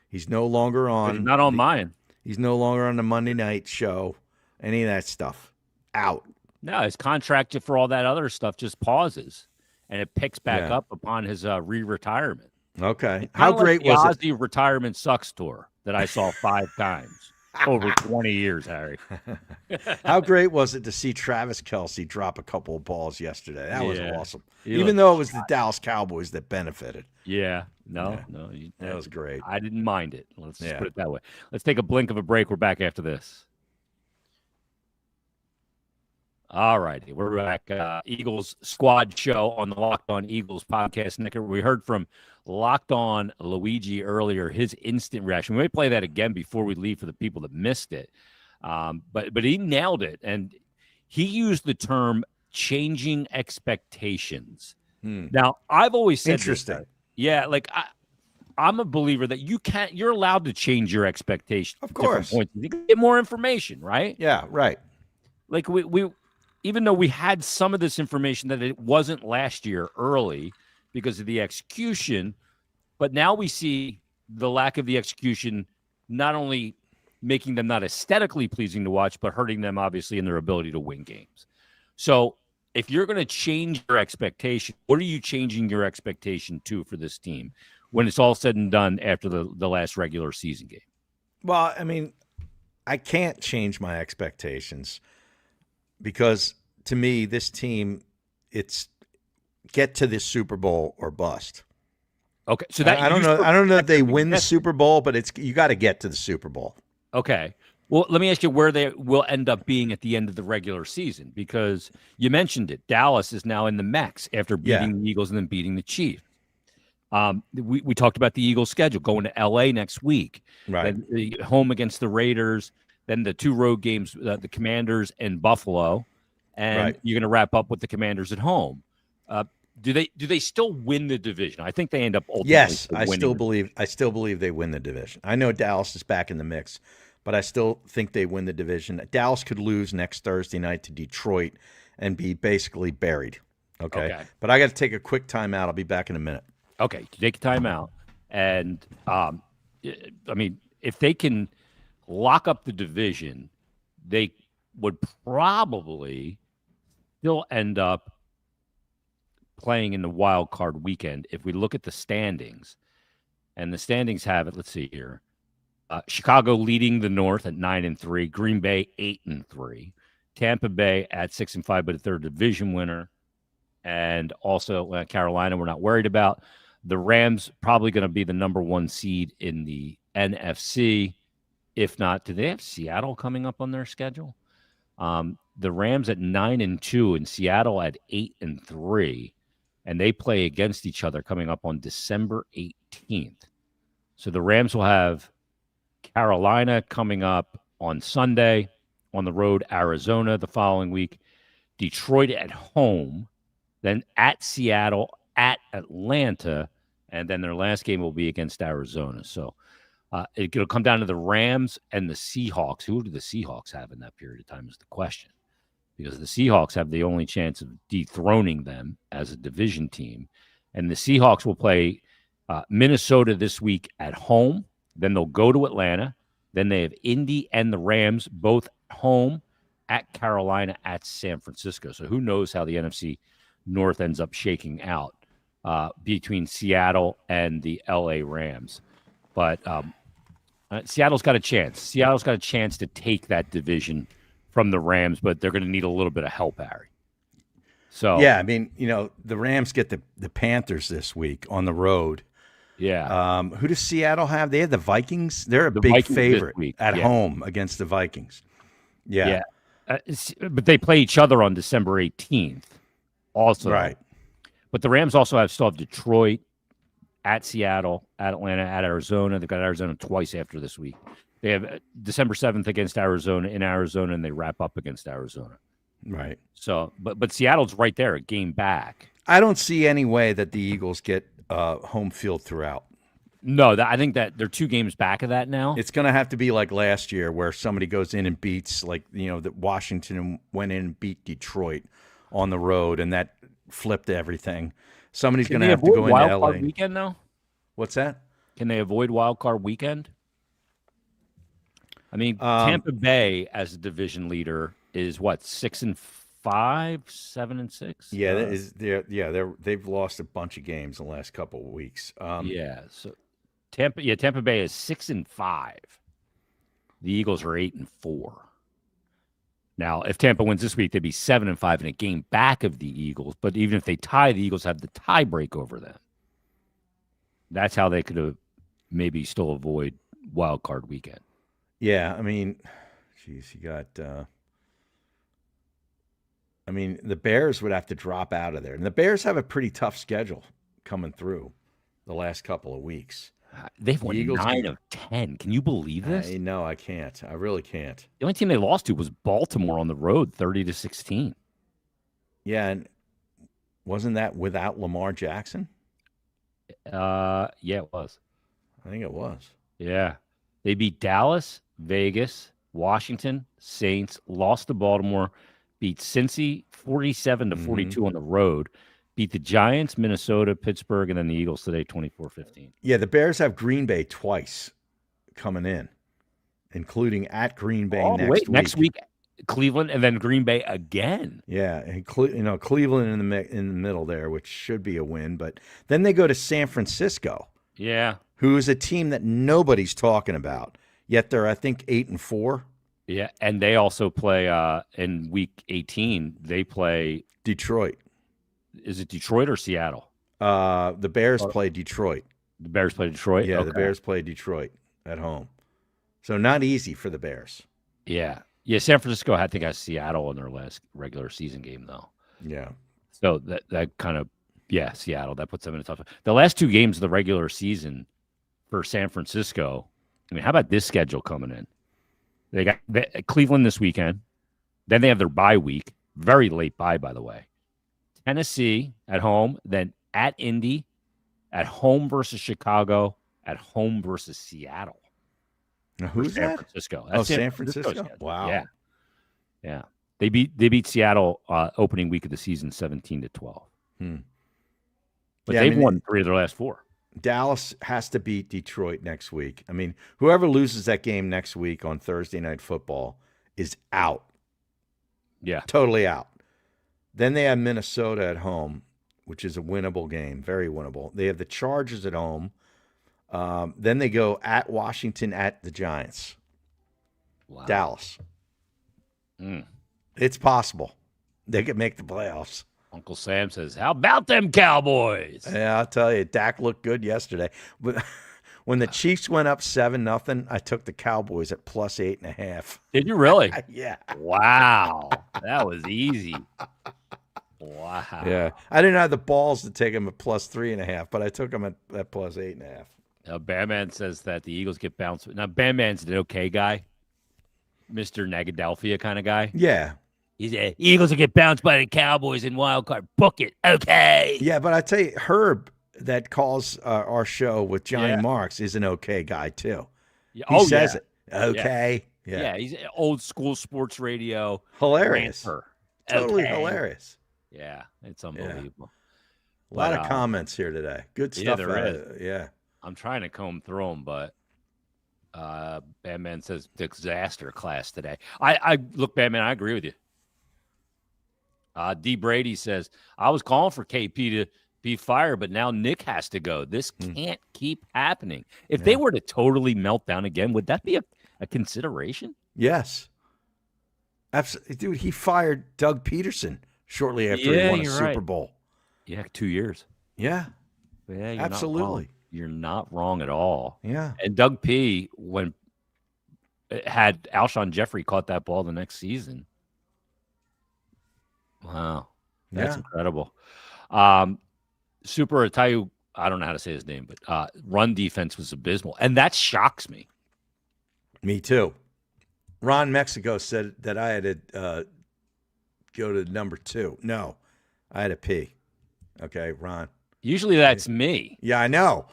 He's no longer on. He's not on mine. He's no longer on the Monday night show. Any of that stuff. Out. No, his contract for all that other stuff just pauses, and it picks back up upon his re-retirement. Okay. How great was the Ozzy Retirement Sucks tour that I saw 5 times over 20 years, Harry? How great was it to see Travis Kelce drop a couple of balls yesterday? That was awesome. Even though it was the Dallas Cowboys that benefited. Yeah. No. That was great. I didn't mind it. Let's just put it that way. Let's take a blink of a break. We're back after this. All righty, we're back. Eagles Squad Show on the Locked On Eagles podcast. Nick, we heard from Locked On Luigi earlier, his instant reaction. We may play that again before we leave for the people that missed it. But he nailed it, and he used the term changing expectations. Now, I've always said interesting. Like I'm a believer that you're allowed to change your expectations. Of course. You can get more information, right? Yeah, right. Like we even though we had some of this information that it wasn't last year early because of the execution, but now we see the lack of the execution not only making them not aesthetically pleasing to watch, but hurting them obviously in their ability to win games. So if you're going to change your expectation, what are you changing your expectation to for this team when it's all said and done after the last regular season game? Well, I mean, I can't change my expectations. Because to me, this team, it's get to the Super Bowl or bust. Okay, so that I don't know. I don't know if they win the Super Bowl, but you got to get to the Super Bowl. Okay. Well, let me ask you where they will end up being at the end of the regular season, because you mentioned it. Dallas is now in the mix after beating the Eagles and then beating the Chiefs. We talked about the Eagles' schedule going to L.A. next week, right? Then home against the Raiders. Then the 2 road games, the Commanders and Buffalo, and you're going to wrap up with the Commanders at home. Do they still win the division? I think they end up ultimately. Yes, I still believe they win the division. I know Dallas is back in the mix, but I still think they win the division. Dallas could lose next Thursday night to Detroit and be basically buried. Okay. But I got to take a quick timeout. I'll be back in a minute. Okay, take a timeout. And, I mean, if they can lock up the division, they would probably still end up playing in the wild card weekend. If we look at the standings, and the standings have it, let's see here. Chicago leading the North at 9-3, Green Bay 8-3, Tampa Bay at 6-5, but they're a division winner, and also Carolina we're not worried about. The Rams probably going to be the number 1 seed in the NFC. If not, do they have Seattle coming up on their schedule? The Rams at 9-2 and Seattle at 8-3, and they play against each other coming up on December 18th. So the Rams will have Carolina coming up on Sunday, on the road, Arizona the following week, Detroit at home, then at Seattle, at Atlanta, and then their last game will be against Arizona. So it'll come down to the Rams and the Seahawks. Who do the Seahawks have in that period of time is the question, because the Seahawks have the only chance of dethroning them as a division team. And the Seahawks will play Minnesota this week at home. Then they'll go to Atlanta. Then they have Indy and the Rams both home, at Carolina, at San Francisco. So who knows how the NFC North ends up shaking out between Seattle and the LA Rams. But Seattle's got a chance. Seattle's got a chance to take that division from the Rams, but they're going to need a little bit of help, Harry. So yeah, I mean, the Rams get the Panthers this week on the road. Yeah. Who does Seattle have? They have the Vikings. They're a The big Vikings favorite this week, at home against the Vikings. Yeah. But they play each other on December 18th also. Right. But the Rams also still have Detroit, at Seattle, at Atlanta, at Arizona. They've got Arizona twice after this week. They have December 7th against Arizona in Arizona, and they wrap up against Arizona. Right. So, but Seattle's right there, a game back. I don't see any way that the Eagles get home field throughout. No, I think that they're 2 games back of that now. It's going to have to be like last year, where somebody goes in and beats, that Washington went in and beat Detroit on the road, and that flipped everything. Somebody's going to have to go into wild LA. card weekend now? What's that? Can they avoid wild card weekend? I mean, Tampa Bay as a division leader is what, 6-5, 7-6? Yeah, they've lost a bunch of games in the last couple of weeks. So Tampa Bay is 6-5. The Eagles are 8-4. Now, if Tampa wins this week, they'd be 7-5 in a game back of the Eagles. But even if they tie, the Eagles have the tie break over them. That's how they could have maybe still avoid wild card weekend. Yeah, I mean, geez, you got. I mean, the Bears would have to drop out of there, and the Bears have a pretty tough schedule coming through the last couple of weeks. They've won 9 of 10. Can you believe this? No, I can't. I really can't. The only team they lost to was Baltimore on the road, 30-16. Yeah, and wasn't that without Lamar Jackson? Yeah, it was. I think it was. Yeah. They beat Dallas, Vegas, Washington, Saints, lost to Baltimore, beat Cincy 47-42 on the road, beat the Giants, Minnesota, Pittsburgh, and then the Eagles today 24-15. Yeah, the Bears have Green Bay twice coming in, including at Green Bay next week, Cleveland, and then Green Bay again. Yeah, and Cleveland in the middle there, which should be a win. But then they go to San Francisco. Yeah, who is a team that nobody's talking about, yet they're, I think, 8-4. Yeah, and they also play in Week 18. They play Detroit. Is it Detroit or Seattle? The Bears play Detroit. The Bears play Detroit? Yeah, okay. The Bears play Detroit at home. So not easy for the Bears. Yeah. Yeah, San Francisco, I think, has Seattle in their last regular season game, though. Yeah. So that kind of, Seattle, that puts them in a tough. The last 2 games of the regular season for San Francisco, I mean, how about this schedule coming in? They got Cleveland this weekend. Then they have their bye week. Very late bye, by the way. Tennessee at home, then at Indy, at home versus Chicago, at home versus Seattle. Now, who's San that? Francisco. That's San Francisco. Wow. Yeah. They beat Seattle opening week of the season 17-12. But Yeah, I they've mean, won 3 of their last 4. Dallas has to beat Detroit next week. I mean, whoever loses that game next week on Thursday Night Football is out. Yeah. Totally out. Then they have Minnesota at home, which is a winnable game, very winnable. They have the Chargers at home. Then they go at Washington at the Giants. Wow. Dallas. Mm. It's possible. They could make the playoffs. Uncle Sam says, how about them Cowboys? Yeah, I'll tell you, Dak looked good yesterday. But when the Chiefs went up 7-0, I took the Cowboys at plus 8.5. Did you really? Yeah. Wow. That was easy. Wow. Yeah. I didn't have the balls to take them at plus 3.5, but I took them at plus 8.5. Now, Batman says that the Eagles get bounced. Now, Batman's an okay guy, Mr. Negadelphia kind of guy. Yeah. He's a Eagles will get bounced by the Cowboys in wild card. Book it. Okay. Yeah, but I tell you, Herb that calls our show with Johnny Yeah. Marks is an okay guy, too. Yeah. He says it. Okay. Yeah. He's an old school sports radio. Hilarious. Ranter. Totally Okay. hilarious. Yeah. It's unbelievable. A lot of comments here today. Good stuff. Yeah, there is. Yeah. I'm trying to comb through them, but Batman says disaster class today. I look, Batman, I agree with you. D. Brady says, I was calling for KP to be fired, but now Nick has to go. This can't keep happening. If they were to totally melt down again, would that be a consideration? Yes. Absolutely. Dude, he fired Doug Peterson shortly after he won a Super Bowl. Yeah, 2 years. Yeah. Yeah, you're Absolutely. Not wrong. You're not wrong at all. Yeah. And Doug P, when had Alshon Jeffrey caught that ball the next season. Wow. That's incredible. Super Atayu, I don't know how to say his name, but run defense was abysmal. And that shocks me. Me too. Ron Mexico said that I had to go to number 2. No, I had to pee. Okay, Ron. Usually that's me. Yeah, I know.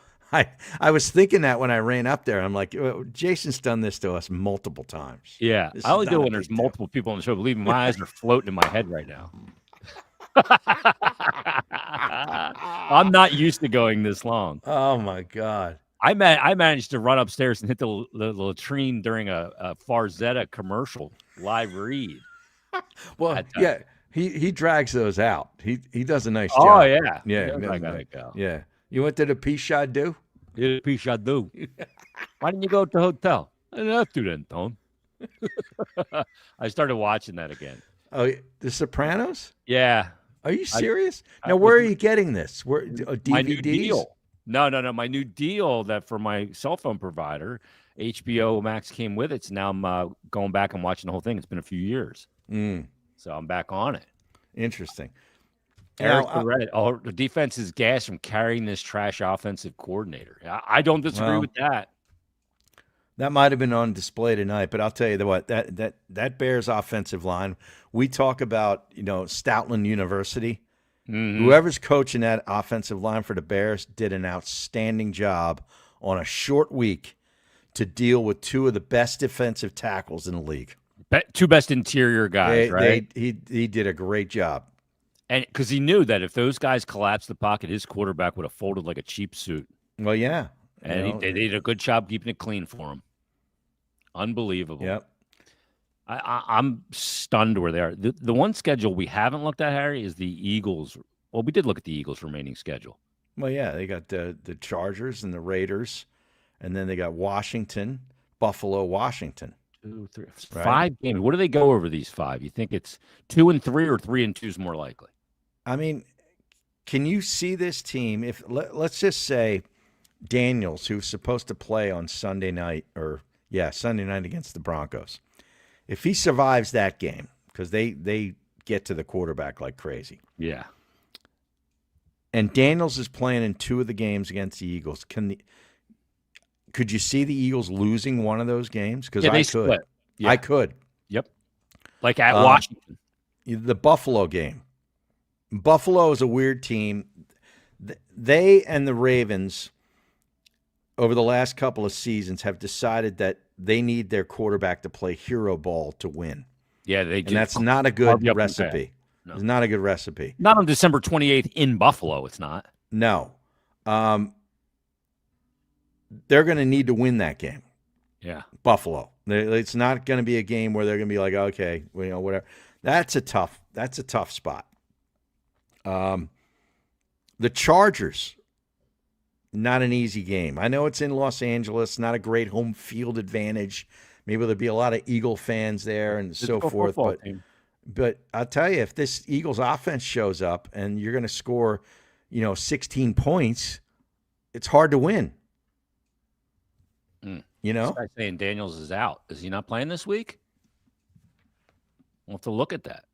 I was thinking that when I ran up there. I'm like, Jason's done this to us multiple times. Yeah. I only do it when there's multiple people on the show. Believe me, my eyes are floating in my head right now. I'm not used to going this long. Oh, my God. I managed to run upstairs and hit the latrine during a Farzetta commercial live read. Well, yeah, he drags those out. He does a nice job. Oh, yeah. Yeah. I gotta go. Yeah. You went to the Pichadu? Yeah, Pichadu. Why didn't you go to the hotel? I didn't have to then, Tom. I started watching that again. Oh, The Sopranos? Yeah. Are you serious? Now, where are you getting this? Where DVDs? My new deal. No. My new deal that for my cell phone provider, HBO Max came with it. So now I'm going back and watching the whole thing. It's been a few years. So I'm back on it. Interesting. Eric the defense is gassed from carrying this trash offensive coordinator. I don't disagree with that. That might have been on display tonight, but I'll tell you what, that Bears offensive line, we talk about, Stoutland University. Mm-hmm. Whoever's coaching that offensive line for the Bears did an outstanding job on a short week to deal with 2 of the best defensive tackles in the league. 2 best interior guys, right? He did a great job. And because he knew that if those guys collapsed the pocket, his quarterback would have folded like a cheap suit. Well, yeah. And they did a good job keeping it clean for him. Unbelievable. Yep. I'm stunned where they are. The one schedule we haven't looked at, Harry, is the Eagles. Well, we did look at the Eagles' remaining schedule. Well, yeah, they got the Chargers and the Raiders, and then they got Washington, Buffalo, Washington. 2, 3, Right. 5 games. What do they go over these 5? You think it's 2 and 3 or 3 and 2 is more likely? I mean, can you see this team? If let's just say Daniels, who's supposed to play on Sunday night, Sunday night against the Broncos, if he survives that game, because they get to the quarterback like crazy. Yeah. And Daniels is playing in 2 of the games against the Eagles. Could you see the Eagles losing one of those games? Because I could. Split. Yeah. I could. Yep. Like at Washington. The Buffalo game. Buffalo is a weird team. They and the Ravens over the last couple of seasons have decided that they need their quarterback to play hero ball to win. Yeah, they do. And that's not a good recipe. No. It's not a good recipe. Not on December 28th in Buffalo, it's not. No. They're going to need to win that game. Yeah. Buffalo. It's not going to be a game where they're going to be like, okay, whatever. That's a tough spot. The Chargers, not an easy game. I know it's in Los Angeles, not a great home field advantage. Maybe there'll be a lot of Eagle fans there and so forth. But I'll tell you, if this Eagles offense shows up and you're going to score, 16 points, it's hard to win. This guy's saying Daniels is out. Is he not playing this week? We'll have to look at that.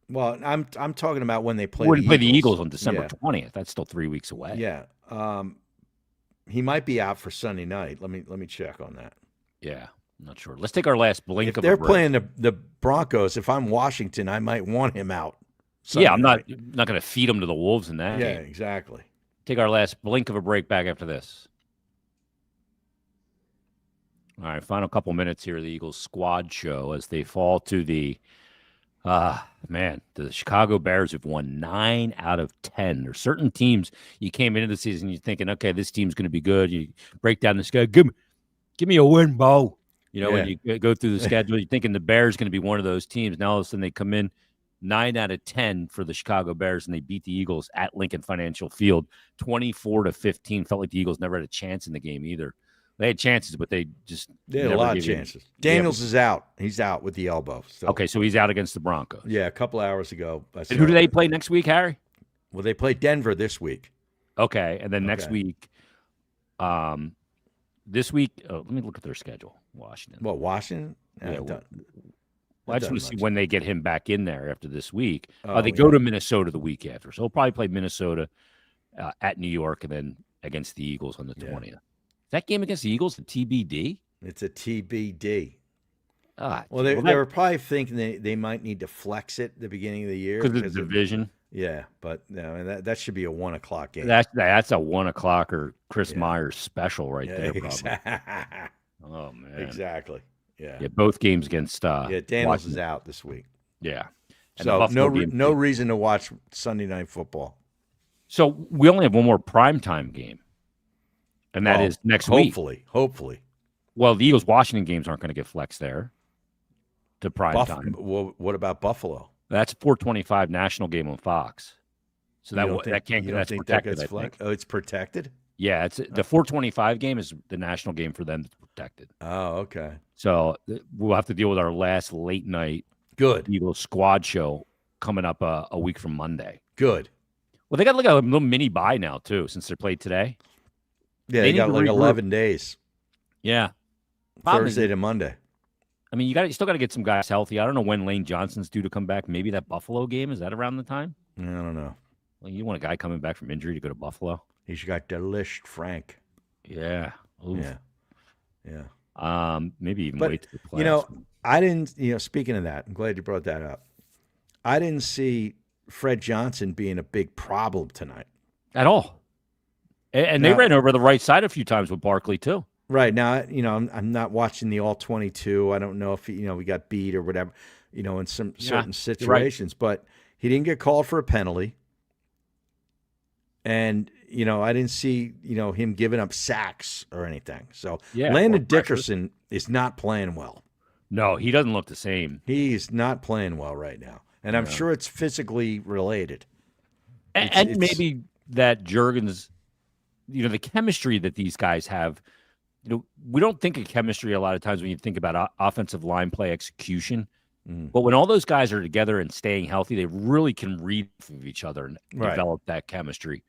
Well, I'm talking about when they play. When they play the Eagles on December 20th. That's still 3 weeks away. Yeah. He might be out for Sunday night. Let me check on that. Yeah, I'm not sure. Let's take our last blink if of they're a break. playing the Broncos, if I'm Washington, I might want him out. Sunday I'm not going to feed him to the Wolves in that game. Yeah, exactly. Take our last blink of a break back after this. All right, final couple minutes here of the Eagles squad show as they fall to the Chicago Bears have won 9 out of 10. There's certain teams you came into the season, you're thinking, okay, this team's going to be good. You break down the schedule, give me a win, Bo. When you go through the schedule, you're thinking the Bears going to be one of those teams. Now all of a sudden they come in 9 out of 10 for the Chicago Bears, and they beat the Eagles at Lincoln Financial Field 24-15. Felt like the Eagles never had a chance in the game either. They had chances, but they had a lot of chances. Daniels is out. He's out with the elbow. So. Okay, so he's out against the Broncos. Yeah, a couple hours ago. And who do they play next week, Harry? Well, they play Denver this week. Okay, and then next week, this week, let me look at their schedule. Washington. Well, Washington? Yeah. I just want to see when they get him back in there after this week. They go to Minnesota the week after. So he'll probably play Minnesota at New York and then against the Eagles on the 20th. That game against the Eagles, the TBD? It's a TBD. Well, they were probably thinking they might need to flex it at the beginning of the year. Because of the division? Yeah, but no, that should be a 1 o'clock game. That's a 1 o'clocker Chris Myers special right there, probably. Oh, man. Exactly. Yeah. Both games against Daniels Washington. is out this week. Yeah. And so no reason to watch Sunday Night Football. So we only have one more primetime game. And that is next week. Hopefully. Well, the Eagles-Washington games aren't going to get flexed there to prime time. Well, what about Buffalo? That's a 4:25 national game on Fox. So that can't get think protected. That gets flexed? Oh, it's protected? Yeah, it's the 4:25 game is the national game for them that's protected. Oh, okay. So we'll have to deal with our last late night Eagles squad show coming up a week from Monday. Good. Well, they got like a little mini bye now too since they played today. Yeah, they got like 11 days. Yeah. Thursday to Monday. I mean, you still got to get some guys healthy. I don't know when Lane Johnson's due to come back. Maybe that Buffalo game, is that around the time? I don't know. Well, you want a guy coming back from injury to go to Buffalo? He's got Delish Frank. Yeah. Oof. Yeah. Maybe even wait to the playoffs. I didn't, speaking of that, I'm glad you brought that up. I didn't see Fred Johnson being a big problem tonight. At all. And they ran over the right side a few times with Barkley too. Right. Now, I'm not watching the all 22. I don't know if, we got beat or whatever, in some certain situations, but he didn't get called for a penalty. And, I didn't see, him giving up sacks or anything. So Landon Dickerson is not playing well. No, he doesn't look the same. He's not playing well right now. And I'm sure it's physically related. And maybe that Juergens, the chemistry that these guys have, we don't think of chemistry a lot of times when you think about offensive line play execution. But when all those guys are together and staying healthy, they really can read from each other and develop that chemistry.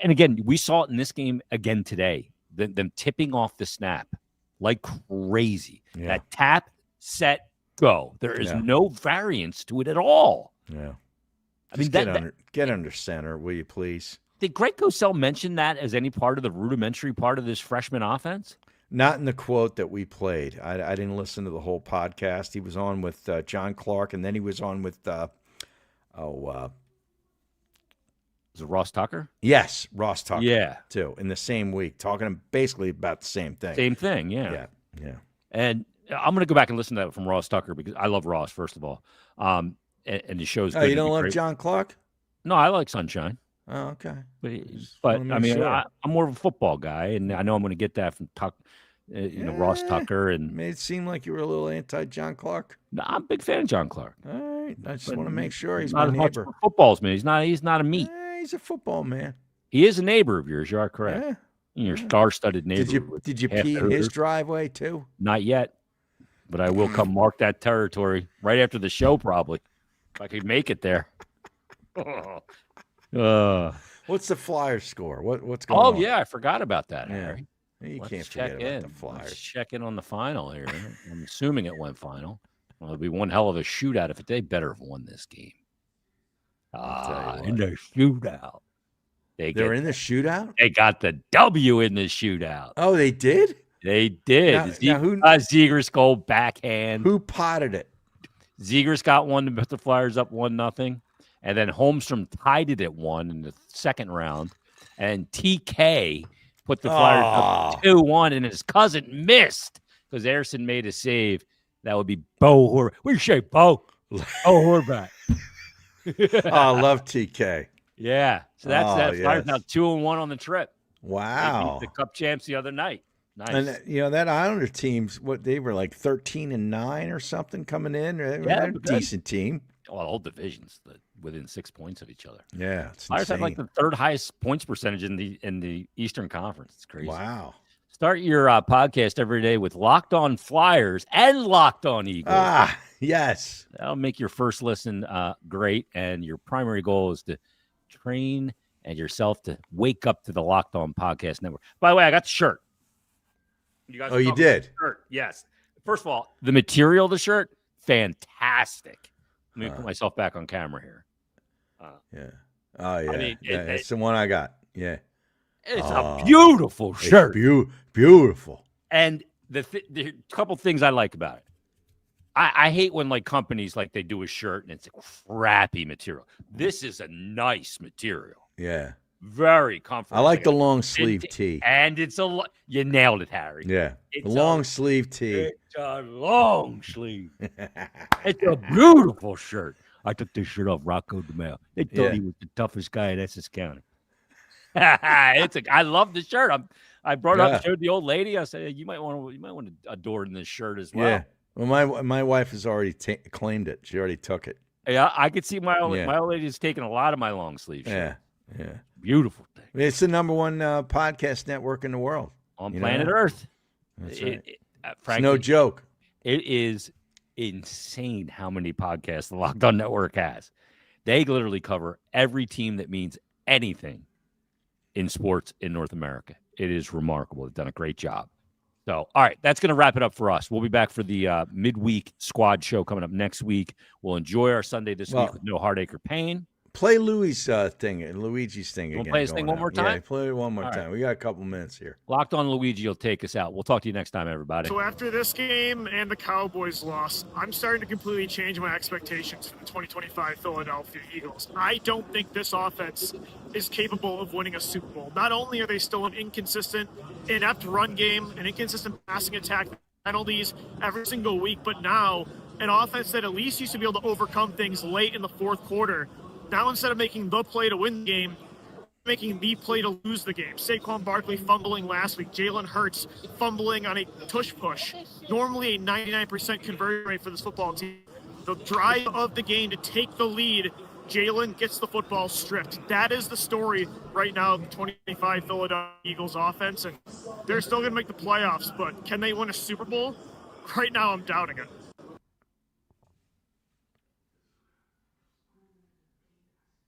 And again, we saw it in this game again today, them tipping off the snap like crazy. Yeah. That tap, set, go. There is no variance to it at all. Yeah. I mean, get under center, will you please? Did Greg Cosell mention that as any part of the rudimentary part of this freshman offense? Not in the quote that we played. I didn't listen to the whole podcast. He was on with John Clark, and then he was on with is it Ross Tucker? Yes, Ross Tucker. Yeah, too, in the same week, talking basically about the same thing. Same thing, yeah. And I'm going to go back and listen to that from Ross Tucker because I love Ross, first of all. And the show's good. You don't love John Clark? No, I like Sunshine. Oh, okay. But wanna make I mean, sure. I'm more of a football guy, and I know I'm going to get that from Ross Tucker. And Made it seem like you were a little anti-John Clark. no, I'm a big fan of John Clark. All right. I just But want to make sure he's not my as much neighbor. of a football's man. He's not a meat. He's a football man. He is a neighbor of yours. You are correct. Yeah. Your star-studded neighbor. Did you half pee the in his Hooters. driveway too? Not yet, but I will come mark that territory right after the show, probably, if I could make it there. What's the Flyers score? What's going on? Oh yeah, I forgot about that, Yeah. Harry. You Let's can't check forget about in. the Flyers. Let's check in on the final here. I'm assuming it went final. Well, it'll be one hell of a shootout if they better have won this game. tell you In the shootout. They're in the shootout? They got the W in the shootout. Oh, they did? They did. Now who- Zegers goal backhand. Who potted it? Zegers got one to put the Flyers up 1-0. And then Holmstrom tied it at 1 in the second round. And TK put the Flyers up 2-1, and his cousin missed because Anderson made a save. That would be Bo Horvat. What do you say, Bo? Bo Horvat. I love TK. Yeah. So that's that. Flyers yes. now 2-1 on the trip. Wow. They beat the Cup champs the other night. Nice. And that Islander team's they were like 13-9 or something coming in. They're a decent team. Well, the whole division's within 6 points of each other. Yeah, it's Flyers have like insane. the third highest points percentage in the Eastern Conference. It's crazy. Wow. Start your podcast every day with Locked On Flyers and Locked On Eagles. Yes. That'll make your first listen great, and your primary goal is to train and yourself to wake up to the Locked On Podcast Network. By the way, I got the shirt. You guys You did? Shirt. Yes. First of all, the material of the shirt, fantastic. Let me put myself back on camera here. Yeah. Oh, yeah. I mean, It's the one I got. Yeah. It's a beautiful shirt. Beautiful. And the couple things I like about it. I hate when like companies like they do a shirt and it's a crappy material. This is a nice material. Yeah. Very comfortable. I like the long sleeve tee. And it's you nailed it, Harry. Yeah. It's The long sleeve tee. It's a long sleeve. It's a beautiful shirt. I took this shirt off Rocco DeMeo. They thought he was the toughest guy in Essex County. I love the shirt. I brought it up, showed the old lady. I said, you might want to adorn this shirt as well. Yeah. Well, my wife has already claimed it. She already took it. Yeah, I could see my old lady is taking a lot of my long sleeve shirt. Yeah. Beautiful thing. It's the number one podcast network in the world. On planet Earth. That's right. Frankly, it's no joke. It is insane how many podcasts the Locked On Network has. They literally cover every team that means anything in sports in North America. It is remarkable. They've done a great job. So, all right, that's going to wrap it up for us. We'll be back for the midweek squad show coming up next week. We'll enjoy our Sunday this week with no heartache or pain. Play Louis' thing and Luigi's thing again. Play his thing one more time? Yeah, play it one more time. We got a couple minutes here. Locked On Luigi will take us out. We'll talk to you next time, everybody. So after this game and the Cowboys loss, I'm starting to completely change my expectations for the 2025 Philadelphia Eagles. I don't think this offense is capable of winning a Super Bowl. Not only are they still an inconsistent, inept run game, an inconsistent passing attack, penalties every single week, but now an offense that at least used to be able to overcome things late in the fourth quarter. Now, instead of making the play to win the game, making the play to lose the game. Saquon Barkley fumbling last week. Jalen Hurts fumbling on a tush push. Normally a 99% conversion rate for this football team. The drive of the game to take the lead, Jalen gets the football stripped. That is the story right now of the 2025 Philadelphia Eagles offense. And they're still going to make the playoffs, but can they win a Super Bowl? Right now, I'm doubting it.